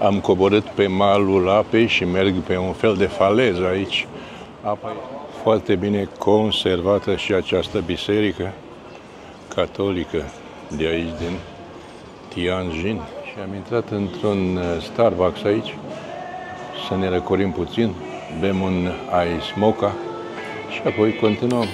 Am coborât pe malul apei și merg pe un fel de faleză aici. Apa e foarte bine conservată și această biserică catolică de aici, din Tianjin. Și am intrat într-un Starbucks aici să ne răcorim puțin, bem un ice mocha și apoi continuăm.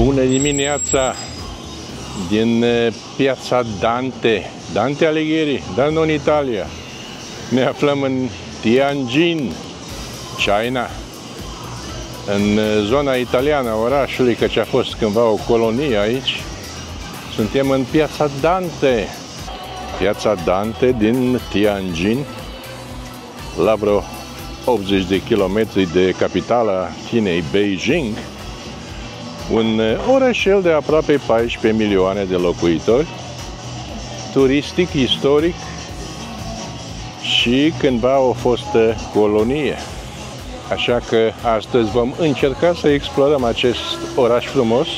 Bună dimineața din piața Dante Alighieri, dar nu în Italia. Ne aflăm în Tianjin, China, în zona italiană a orașului, căci a fost cândva o colonie aici. Suntem în piața Dante. Piața Dante din Tianjin, la vreo 80 de kilometri de capitala Chinei, Beijing. Un orășel de aproape 14 milioane de locuitori, turistic, istoric și cândva o fostă colonie. Așa că astăzi vom încerca să explorăm acest oraș frumos,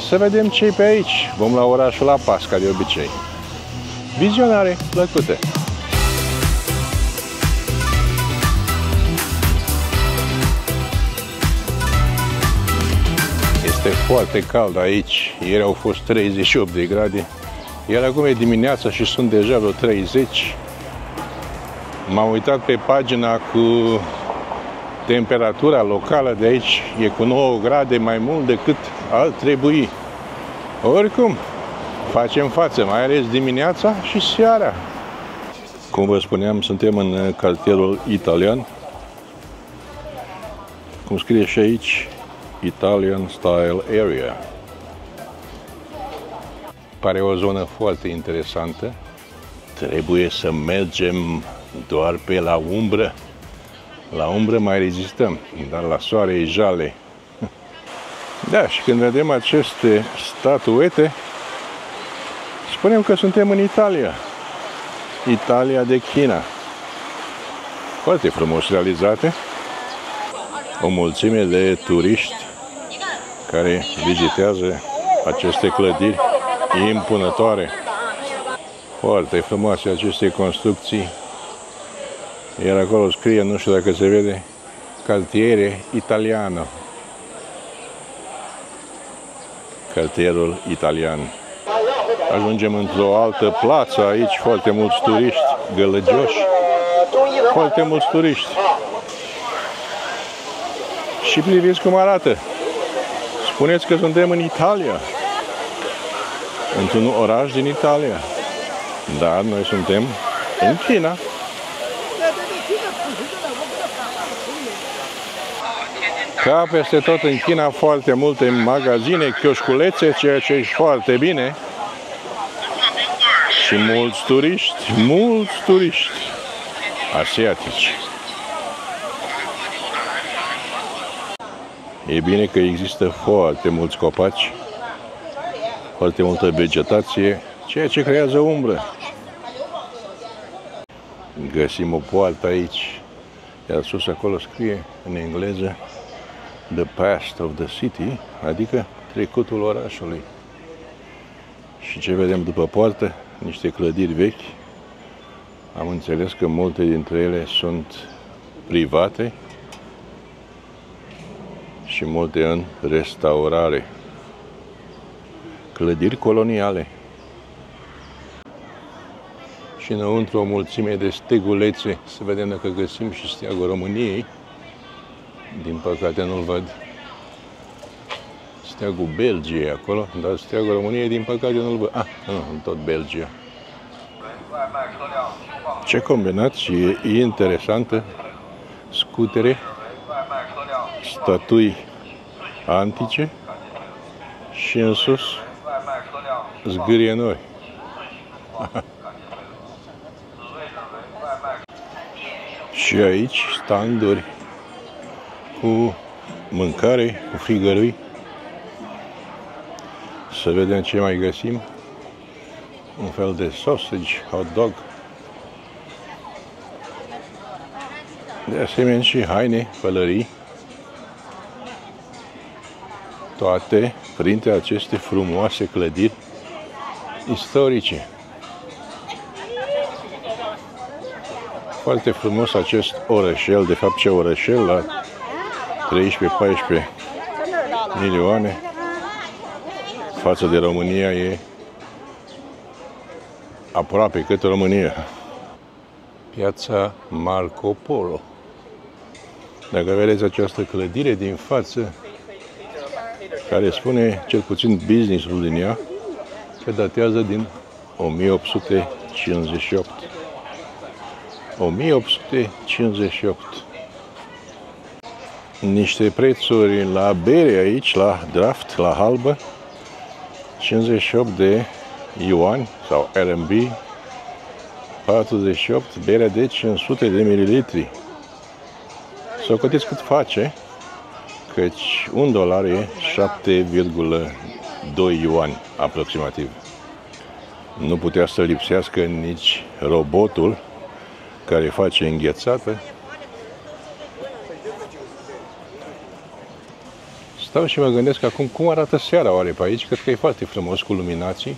să vedem ce-i pe aici. Vom la orașul La Paz, ca de obicei. Vizionare plăcută! Este foarte cald aici, ieri au fost 38 de grade, iar acum e dimineața și sunt deja vreo 30. M-am uitat pe pagina cu temperatura locală de aici, e cu 9 grade mai mult decât ar trebui. Oricum, facem față, mai ales dimineața și seara. Cum vă spuneam, suntem în cartierul italian, cum scrie și aici, Italian Style Area. Pare o zonă foarte interesantă. Trebuie să mergem doar pe la umbră. La umbră mai rezistăm, dar la soare e jale. Da, și când vedem aceste statuete, spunem că suntem în Italia. Italia de China. Foarte frumos realizate. O mulțime de turiști care vizitează aceste clădiri impunătoare. Foarte frumoase aceste construcții. Iar acolo scrie, nu știu dacă se vede, Cartiere Italiano. Cartierul italian. Ajungem într-o altă plață aici, foarte mulți turiști gălăgioși. Foarte mulți turiști. Și priviți cum arată. Spuneți că suntem în Italia, într-un oraș din Italia. Dar noi suntem în China. Ca peste tot în China, foarte multe magazine, chioșculețe, ceea ce e foarte bine. Și mulți turiști asiatici. E bine că există foarte mulți copaci, foarte multă vegetație, ceea ce creează umbră. Găsim o poartă aici, iar sus acolo scrie în engleză The Past of the City, adică trecutul orașului. Și ce vedem după poartă? Niște clădiri vechi. Am înțeles că multe dintre ele sunt private și multe în restaurare. Clădiri coloniale. Și înăuntru o mulțime de stegulețe. Să vedem dacă găsim și steagul României. Din păcate nu-l văd. Steagul Belgiei acolo, dar steagul României din păcate nu-l văd. Nu, tot Belgia. Ce combinație interesantă. Scutere, statui antice și în sus zgârienori. Și aici standuri cu mâncare, cu frigărui. Să vedem ce mai găsim. Un fel de sausage, hot dog. De asemenea și haine, pălării. Toate printre aceste frumoase clădiri istorice. Foarte frumos acest orășel, de fapt ce orășel, la 13-14 milioane. Față de România e aproape cât România. Piața Marco Polo. Dacă vedeți această clădire din față, care spune, cel puțin business-ul din ea, că datează din 1858. 1858. Niște prețuri la bere aici, la draft, la halbă, 58 de yuan sau RMB, 48, berea de 500 de mililitri. Să o câtiți cât face, căci $1 e 7,2 yuan aproximativ. Nu putea să lipsească nici robotul care face înghețată. Stau și mă gândesc acum cum arată seara oare pe aici. Cred că e foarte frumos cu luminații.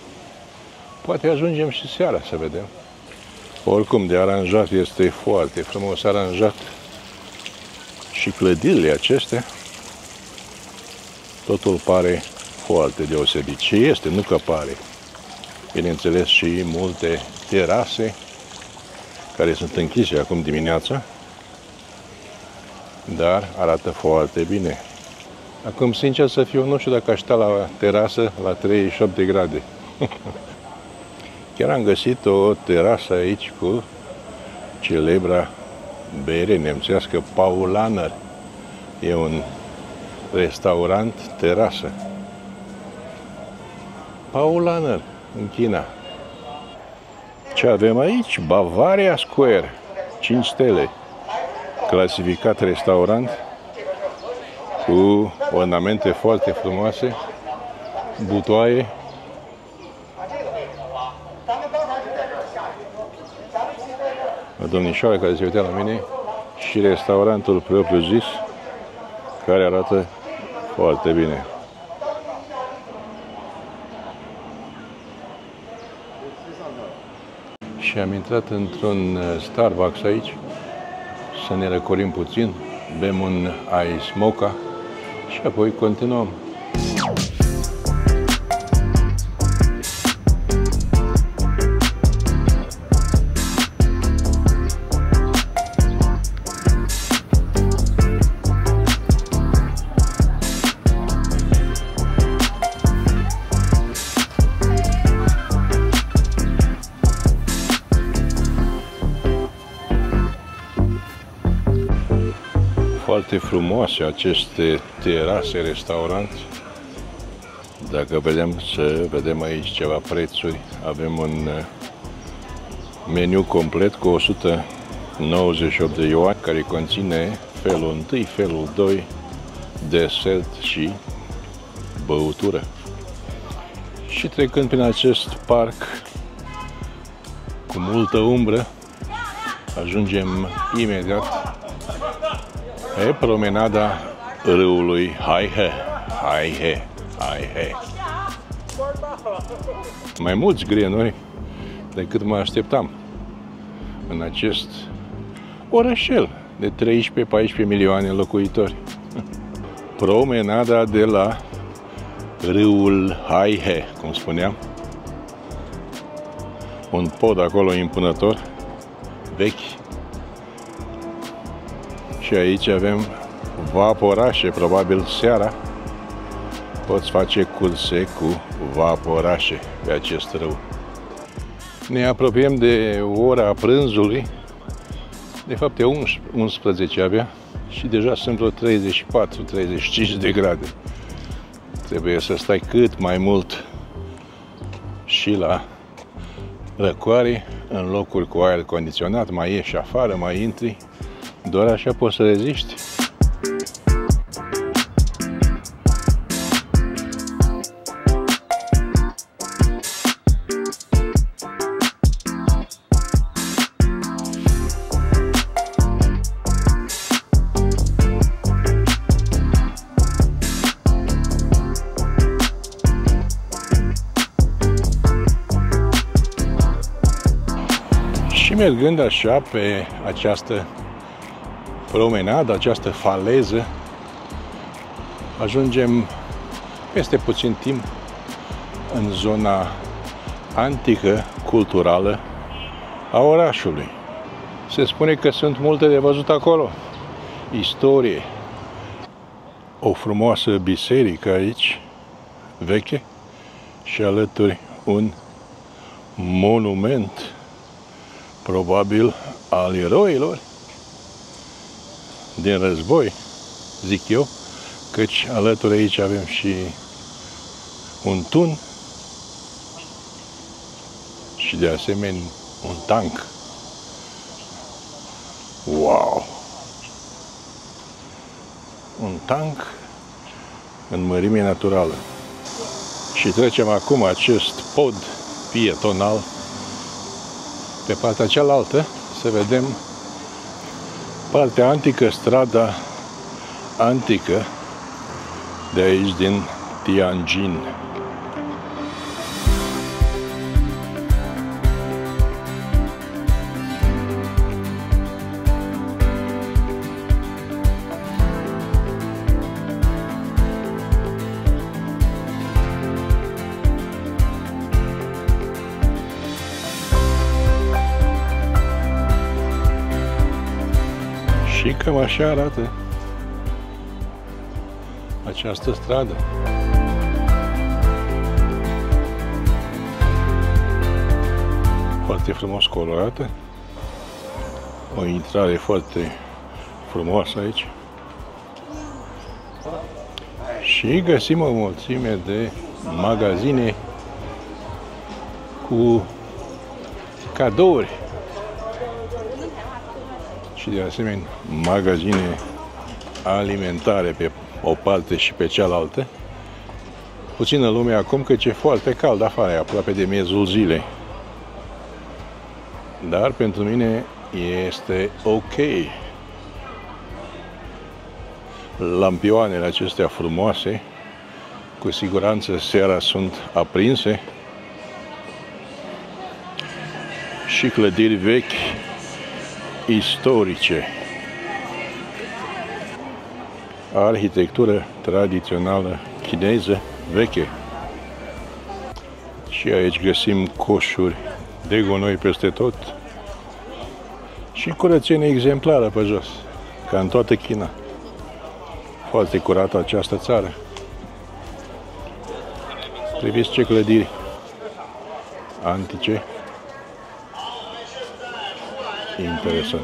Poate ajungem și seara să vedem. Oricum, de aranjat este foarte frumos aranjat. Și clădirile acestea, totul pare foarte deosebit. Și este, nu că pare. Bineînțeles și multe terase care sunt închise acum dimineața, dar arată foarte bine. Acum, sincer să fiu, nu știu dacă aș sta la terasă la 38 de grade. Chiar am găsit o terasă aici cu celebra bere nemțească Paulaner. E un restaurant terasă. Paulaner, în China. Ce avem aici? Bavaria Square, 5 stele. Clasificat restaurant cu ornamente foarte frumoase, butoaie. O domnișoară care se uitea la mine și restaurantul propriu zis, care arată foarte bine. Și am intrat într-un Starbucks aici, să ne răcorim puțin, bem un ice mocha și apoi continuăm. Foarte frumoase aceste terase, restaurant. Dacă vedem aici ceva prețuri, avem un meniu complet cu 198 de yuan, care conține felul 1, felul 2, desert și băutură. Și trecând prin acest parc cu multă umbră, ajungem imediat pe promenada râului Haihe. Haihe, Haihe. Mai mulți grenuri decât mă așteptam în acest orășel de 13-14 milioane locuitori. Promenada de la râul Haihe, cum spuneam. Un pod acolo impunător, vechi. Și aici avem vaporașe, probabil seara poți face curse cu vaporașe pe acest râu. Ne apropiem de ora prânzului, de fapt e 11 abia și deja sunt vreo 34-35 de grade. Trebuie să stai cât mai mult și la răcoare, în locuri cu aer condiționat, mai ieși afară, mai intri. Doar așa poți să reziști. mergând așa pe această promenadă, această faleză, ajungem peste puțin timp în zona antică, culturală a orașului. Se spune că sunt multe de văzut acolo. Istorie. O frumoasă biserică aici, veche, și alături un monument, probabil al eroilor din război, zic eu, căci alături aici avem și un tun și de asemenea un tank. Wow! Un tank în mărime naturală. Și trecem acum acest pod pietonal pe partea cealaltă să vedem partea antică, strada antică de aici din Tianjin. Și cam așa arată această stradă. Foarte frumos colorată. O intrare foarte frumoasă aici. Și găsim o mulțime de magazine cu cadouri. Și de asemenea magazine alimentare pe o parte și pe cealaltă. Puțină lume acum, căci e foarte cald afară, e aproape de miezul zilei. Dar pentru mine este ok. Lampioanele acestea frumoase, cu siguranță seara sunt aprinse. Și clădiri vechi, istorice. Arhitectură tradițională chineză veche. Și aici găsim coșuri de gunoi peste tot. Și curățenie exemplară pe jos, ca în toată China. Foarte curată această țară. Priviți ce clădiri antice. Interesant.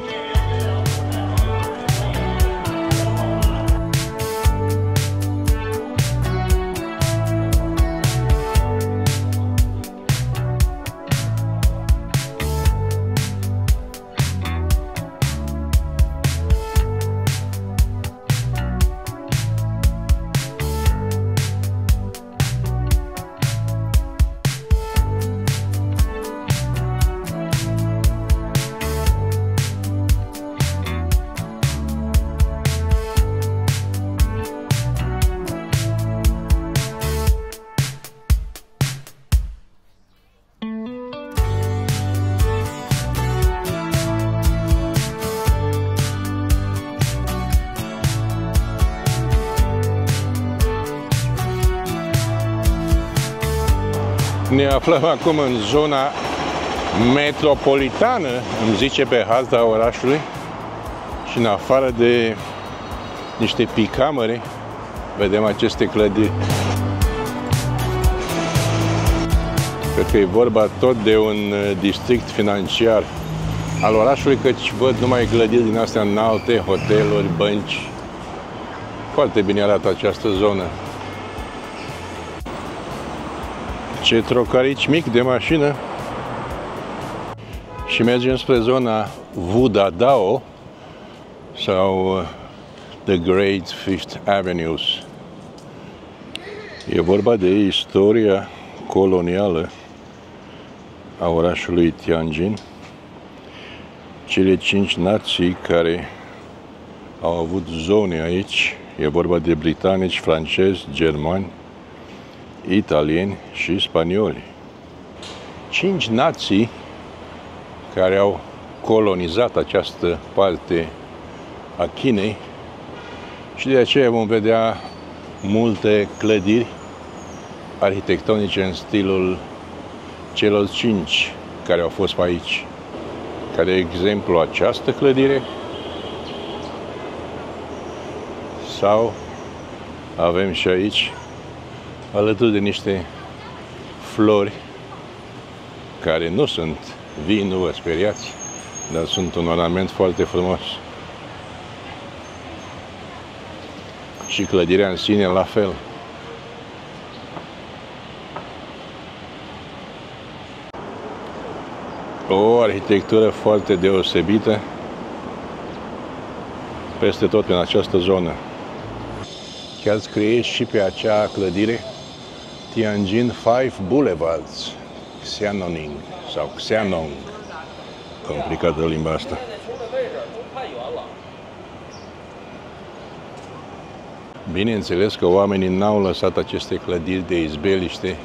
Ne aflăm acum în zona metropolitană, îmi zice pe harta orașului, și în afară de niște picamere vedem aceste clădiri. Cred că e vorba tot de un district financiar al orașului, căci văd numai clădiri din astea înalte, hoteluri, bănci. Foarte bine arată această zonă. Ce trocarici mic de mașină. Și mergem spre zona Wudadao sau The Great Fifth Avenues. E vorba de istoria colonială a orașului Tianjin. Cele 5 nații care au avut zone aici, e vorba de britanici, francezi, germani, italieni și spanioli. 5 nații care au colonizat această parte a Chinei și de aceea vom vedea multe clădiri arhitectonice în stilul celor 5 care au fost pe aici. Ca de exemplu această clădire, sau avem și aici, alături de niște flori care nu sunt vii, nu vă speriați, dar sunt un ornament foarte frumos. Și clădirea în sine la fel. O arhitectură foarte deosebită peste tot în această zonă. Chiar scrie și pe acea clădire Tianjin 5 Boulevards, Xiaoning sau Xianong. Complicată limba asta. Bineînțeles că oamenii n-au lăsat aceste clădiri de izbeliște,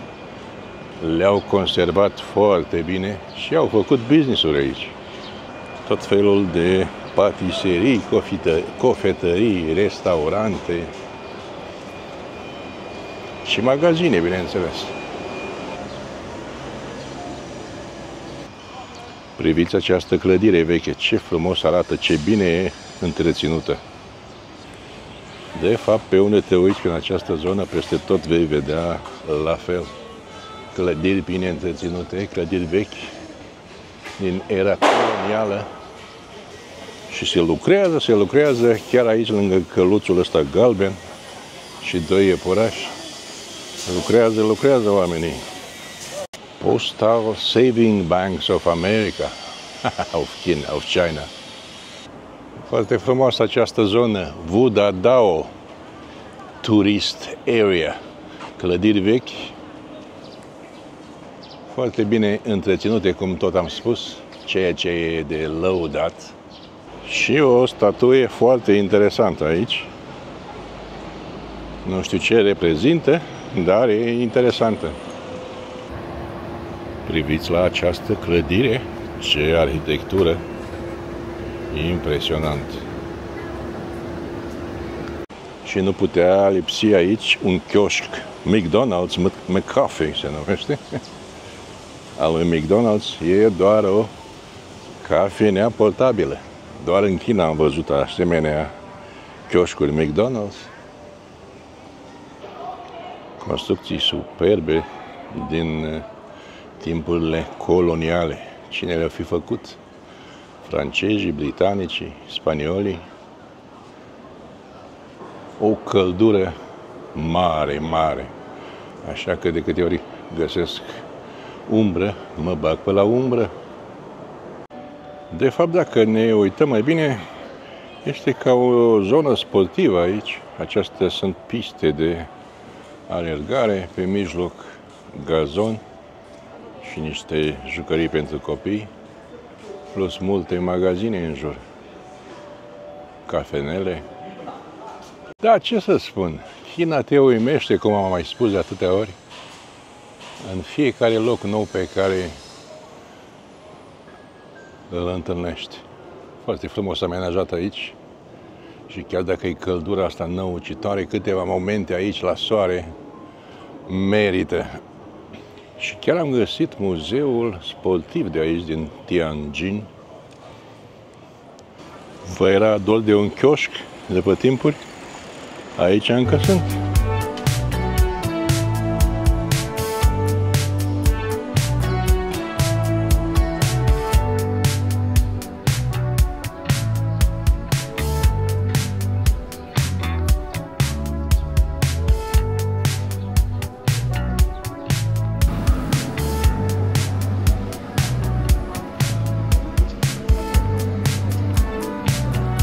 le-au conservat foarte bine și au făcut business-uri aici. Tot felul de patiserii, cofetării, restaurante și magazine, bineînțeles. Priviți această clădire veche, ce frumos arată, ce bine e întreținută. De fapt, pe unde te uiți în această zonă, peste tot vei vedea la fel. Clădiri bine întreținute, clădiri vechi, din era colonială. Și se lucrează chiar aici, lângă căluțul ăsta galben și 2 iepurași. Lucrează oamenii. Postal Saving Banks of America, of China. Foarte frumoasă această zonă, Wudadao Tourist Area. Clădiri vechi, foarte bine întreținute, cum tot am spus, ceea ce e de lăudat. Și o statuie foarte interesantă aici. Nu știu ce reprezintă, dar e interesantă. Priviți la această clădire, ce arhitectură impresionant. Și nu putea lipsi aici un chioșc McDonald's, McCafe se numește. Al lui McDonald's e doar o cafenea portabilă. Doar în China am văzut asemenea chioșcuri McDonald's. Construcții superbe din timpurile coloniale. Cine le-a fi făcut? Francezii, britanicii, spaniolii. O căldură mare, mare. Așa că de câte ori găsesc umbră, mă bag pe la umbră. De fapt, dacă ne uităm mai bine, este ca o zonă sportivă aici. Acestea sunt piste de alergare, pe mijloc gazon și niște jucării pentru copii, plus multe magazine în jur, cafenele. Da, ce să spun, China te uimește, cum am mai spus de atâtea ori, în fiecare loc nou pe care îl întâlnești. Foarte frumos amenajat aici și chiar dacă e căldura asta năucitoare, câteva momente aici la soare merită. Și chiar am găsit muzeul sportiv de aici, din Tianjin. Vă era dor de un chioșc de pe timpuri? Aici încă sunt.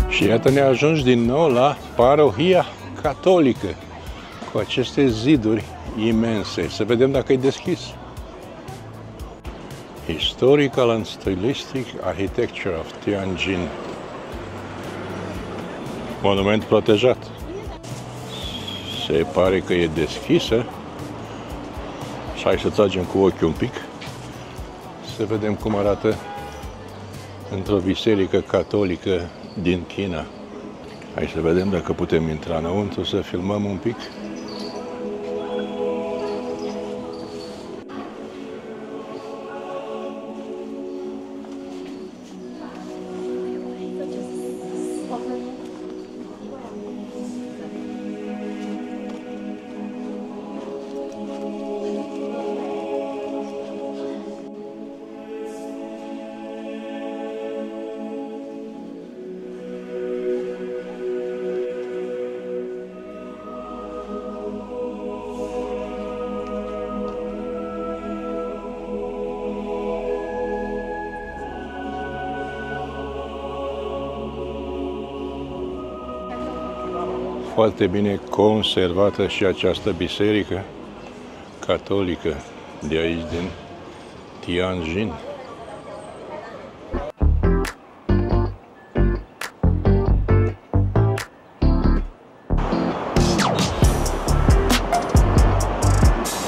Și iată ne ajungi din nou la parohia catolică, cu aceste ziduri imense. Să vedem dacă e deschis. Historical and Stylistic Architecture of Tianjin. Monument protejat. Se pare că e deschisă. Și hai să tragem cu ochiul un pic. Să vedem cum arată într-o biserică catolică din China. Hai să vedem dacă putem intra înăuntru să filmăm un pic. Foarte bine conservată și această biserică catolică de aici, din Tianjin.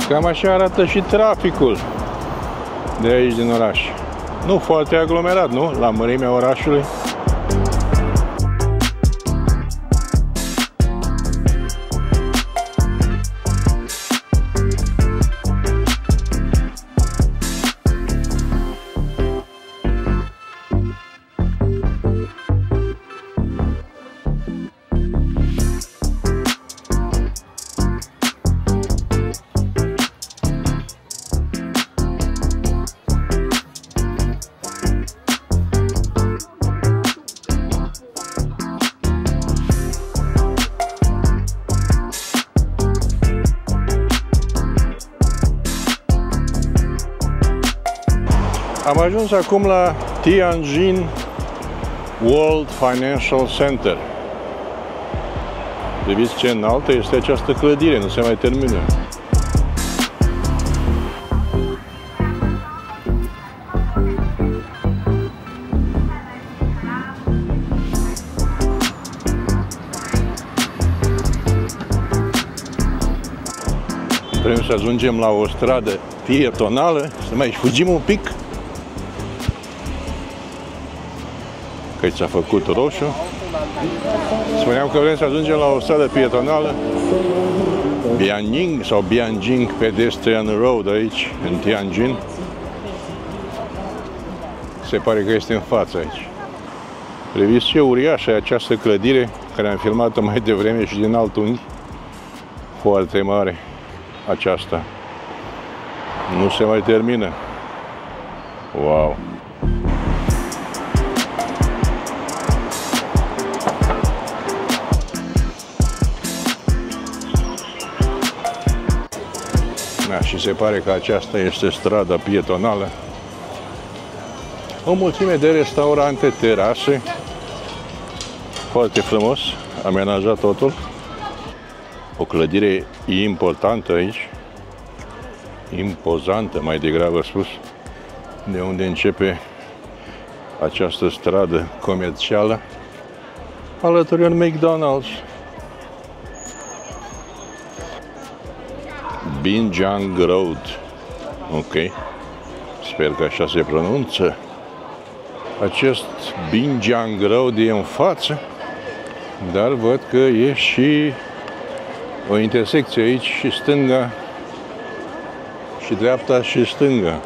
Cam așa arată și traficul de aici din oraș. Nu foarte aglomerat, nu? La mărimea orașului. Am ajuns acum la Tianjin World Financial Center. Vedeți ce înaltă este această clădire, nu se mai termină. Vrem să ajungem la o stradă pietonală, să mai fugim un pic. Că ți-a făcut roșu. Spuneam că vrem să ajungem la o stradă pietonală, Bianying sau Bianjing Pedestrian Road aici, în Tianjin. Se pare că este în față aici. Priviți ce uriașă e această clădire, care am filmat-o mai devreme și din alt unghi. Foarte mare aceasta. Nu se mai termină. Wow! Da, și se pare că aceasta este strada pietonală. O mulțime de restaurante, terase. Foarte frumos, amenajat totul. O clădire importantă aici. Impozantă, mai degrabă spus. De unde începe această stradă comercială. Alături un McDonald's. Binjiang Road. Ok. Sper că așa se pronunță. Acest Binjiang Road e în față, dar văd că e și o intersecție aici, și stânga și dreapta și stânga.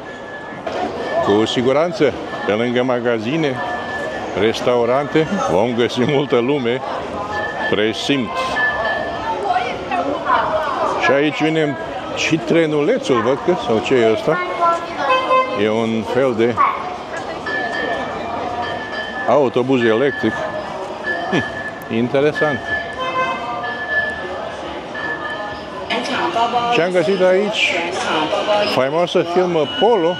Cu siguranță, pe lângă magazine, restaurante, vom găsi multă lume, presimt. Și aici vine și trenulețul, văd că, sau ce e ăsta? E un fel de autobuz electric. Interesant. Ce am găsit aici? Faimoasă firmă Polo,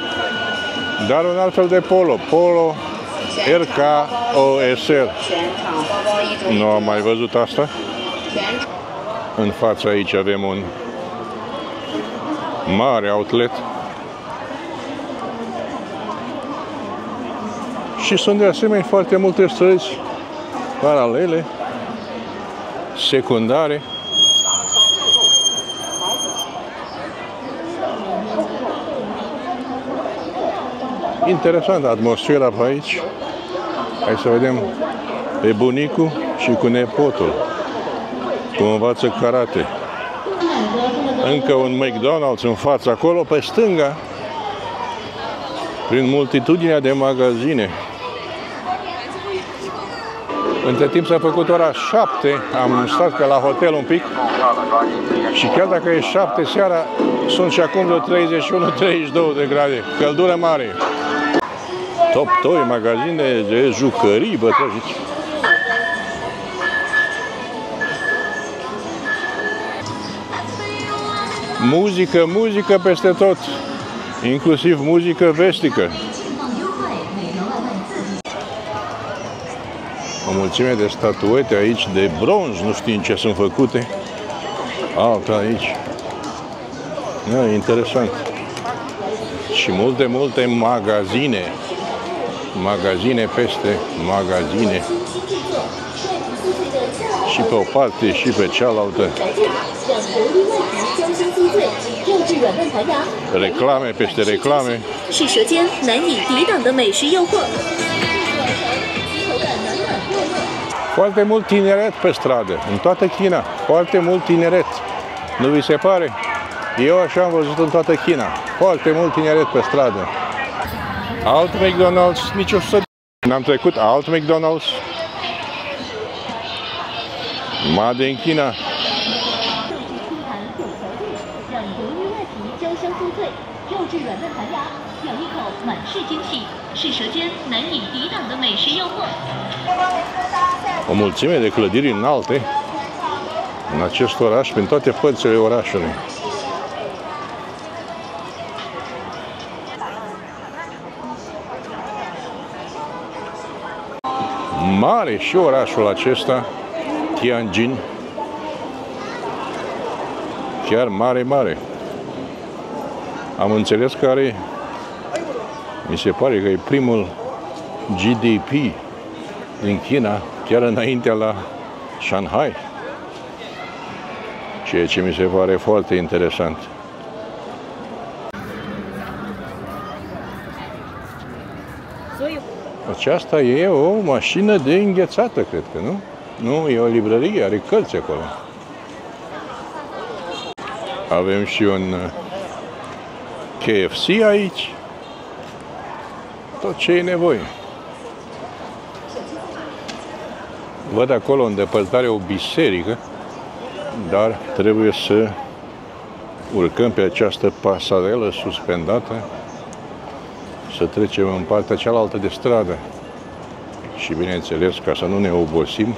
dar un alt fel de Polo. Polo RKOSR. Nu am mai văzut asta. În fața aici avem un mare outlet. Și sunt de asemenea foarte multe străzi paralele, secundare. Interesantă atmosfera pe aici. Hai să vedem pe bunicul și cu nepotul cum învață karate. Încă un McDonald's în față acolo, pe stânga, prin multitudinea de magazine. Între timp s-a făcut ora 7, am stat pe la hotel un pic și chiar dacă e 7 seara, sunt și acum de 31-32 de grade, căldură mare. Top Toy, magazine de jucării, bătrânici. Muzică, muzică peste tot, inclusiv muzică vestică. O mulțime de statuete aici de bronz, nu știu în ce sunt făcute. Alta aici. Da, interesant. Și multe magazine. Magazine peste magazine. Și pe o parte și pe cealaltă. Reclame peste reclame. Foarte mult tineret pe stradă, în toată China. Foarte mult tineret. Nu vi se pare? Eu așa am văzut în toată China. Foarte mult tineret pe stradă. Alt McDonald's, nici 100 de... N-am trecut alt McDonald's. Made in China. O mulțime de clădiri înalte în acest oraș, prin toate părțile orașului. Mare și orașul acesta, Tianjin. Chiar mare, mare. Am înțeles că are, mi se pare că e primul GDP din China, chiar înaintea la Shanghai. Ceea ce mi se pare foarte interesant. Aceasta e o mașină de înghețată, cred că, nu? Nu, e o librărie, are cărți acolo. Avem și un KFC aici. Tot ce e nevoie. Văd acolo în depărtare o biserică, dar trebuie să urcăm pe această pasarelă suspendată, să trecem în partea cealaltă de stradă. Și bineînțeles, ca să nu ne obosim,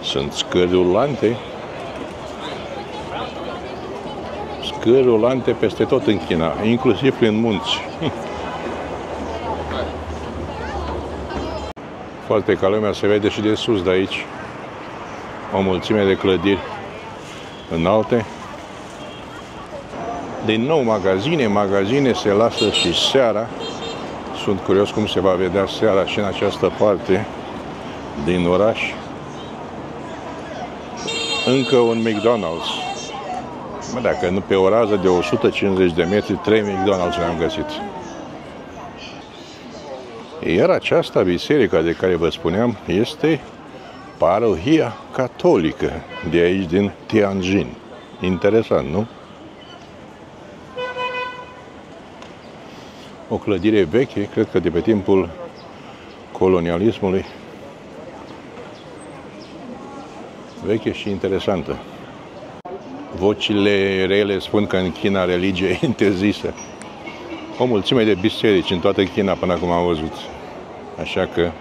sunt scări rulante. Scări rulante peste tot în China, inclusiv prin munți. Foarte ca lumea se vede și de sus de aici. O mulțime de clădiri înalte. Din nou magazine se lasă și seara. Sunt curios cum se va vedea seara și în această parte din oraș. Încă un McDonald's. Dacă nu pe o rază de 150 de metri, 3 McDonald's le-am găsit. Iar această biserică de care vă spuneam este parohia catolică de aici din Tianjin. Interesant, nu? O clădire veche, cred că de pe timpul colonialismului. Veche și interesantă. Vocile rele spun că în China religia e interzisă. O mulțime de biserici în toată China până acum am văzut. Așa că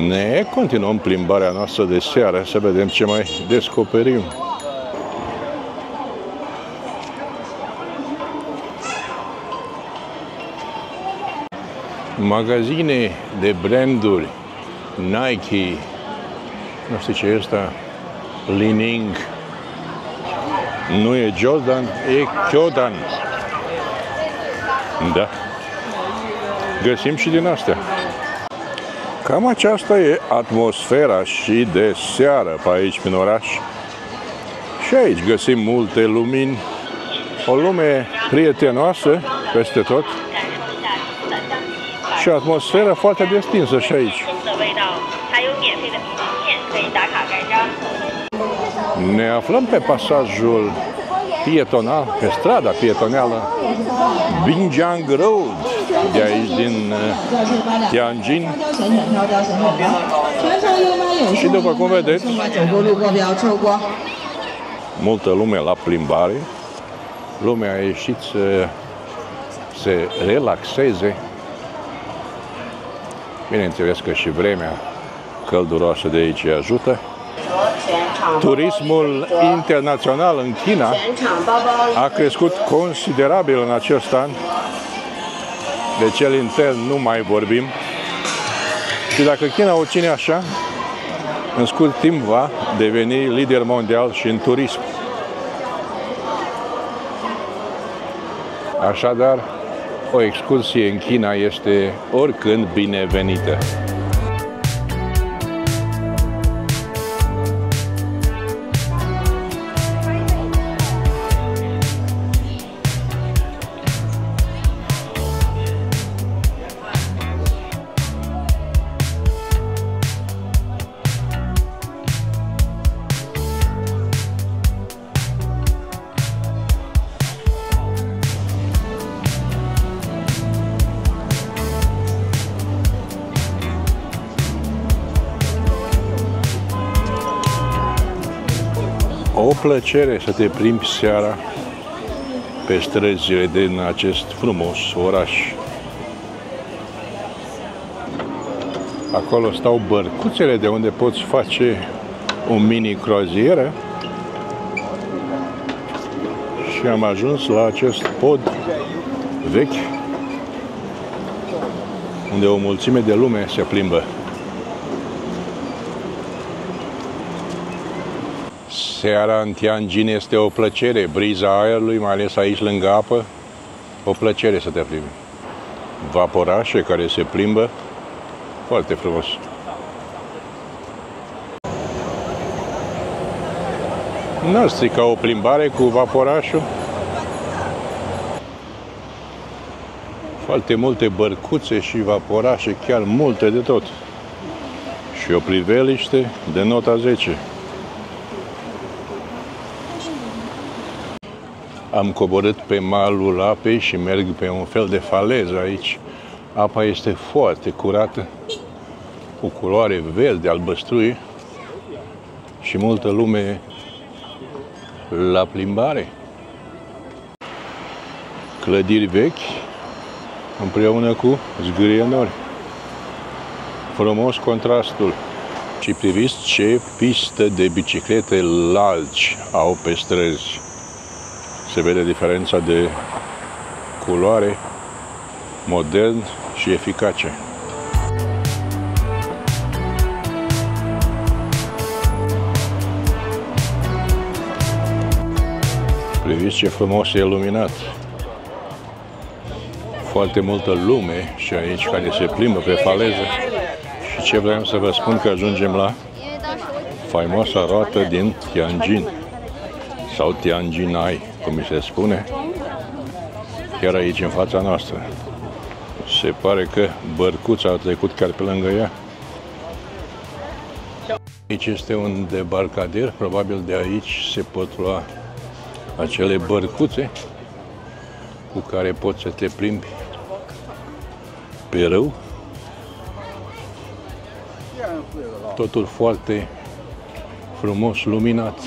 ne continuăm plimbarea noastră de seară să vedem ce mai descoperim. Magazine de branduri, Nike, nu știu ce e ăsta, Li-Ning, nu e Jordan, e Kyodan. Da. Găsim și din astea. Cam aceasta e atmosfera și de seară pe aici prin oraș. Și aici găsim multe lumini, o lume prietenoasă peste tot și o atmosferă foarte destinsă și aici. Ne aflăm pe pasajul pietonal, pe strada pietonală Binjiang Road, de aici din Tianjin. Și după cum vedeți, multă lume la plimbare. Lumea a ieșit să se relaxeze. Bineînțeles că și vremea călduroasă de aici ajută. Turismul internațional în China a crescut considerabil în acest an. De cel intern nu mai vorbim. Și dacă China o ține așa, în scurt timp va deveni lider mondial și în turism. Așadar, o excursie în China este oricând binevenită. O plăcere să te plimbi seara pe străzile din acest frumos oraș. Acolo stau bărcuțele de unde poți face o mini-croazieră și am ajuns la acest pod vechi unde o mulțime de lume se plimbă. Seara în Tianjin este o plăcere, briza aerului, mai ales aici lângă apă, o plăcere să te plimbi. Vaporașe care se plimbă, foarte frumos. N-ar strica o plimbare cu vaporașul. Foarte multe bărcuțe și vaporașe, chiar multe de tot. Și o priveliște de nota 10. Am coborât pe malul apei și merg pe un fel de faleză aici. Apa este foarte curată, cu culoare verde, albăstruie și multă lume la plimbare. Clădiri vechi împreună cu zgârienori. Frumos contrastul. Și priviți ce pistă de biciclete largi au pe străzi. Se vede diferența de culoare, modern și eficace. Priviți ce frumos e iluminat. Foarte multă lume și aici care se plimbă pe faleză. Și ce vreau să vă spun, că ajungem la faimoasa roată din Tianjin sau Tianjinai, cum mi se spune, chiar aici în fața noastră. Se pare că bărcuța a trecut chiar pe lângă ea. Aici este un debarcader, probabil de aici se pot lua acele bărcuțe cu care poți să te plimbi pe râu. Totul foarte frumos, luminat.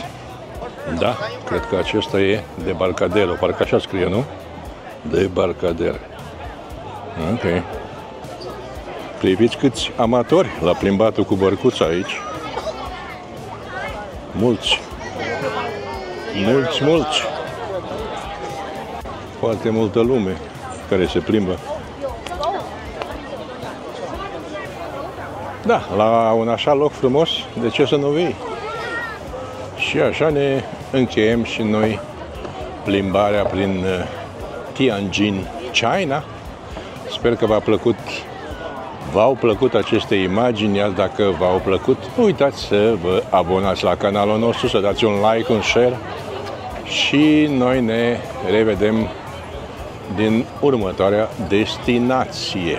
Da, cred că acesta e debarcaderul, parcă așa scrie, nu? Debarcader. Ok. Priviți câți amatori la plimbatul cu bărcuța aici. Mulți. Mulți. Foarte multă lume care se plimbă. Da, la un așa loc frumos, de ce să nu vii? Și așa ne încheiem și noi plimbarea prin Tianjin, China. Sper că v-au plăcut aceste imagini, iar dacă v-au plăcut, nu uitați să vă abonați la canalul nostru, să dați un like, un share și noi ne revedem din următoarea destinație.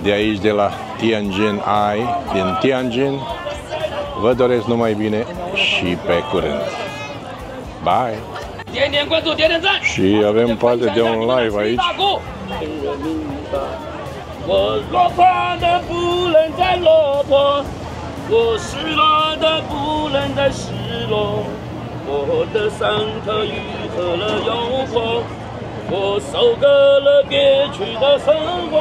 De aici, de la Tianjin din Tianjin, Vă doresc numai bine și pe curând. Bye! 点点关注，点点赞。 Și avem parte de un live aici. 我落魄的不能再落魄，我失落的不能再失落，我的伤口愈合了诱惑，我收割了憋屈的生活。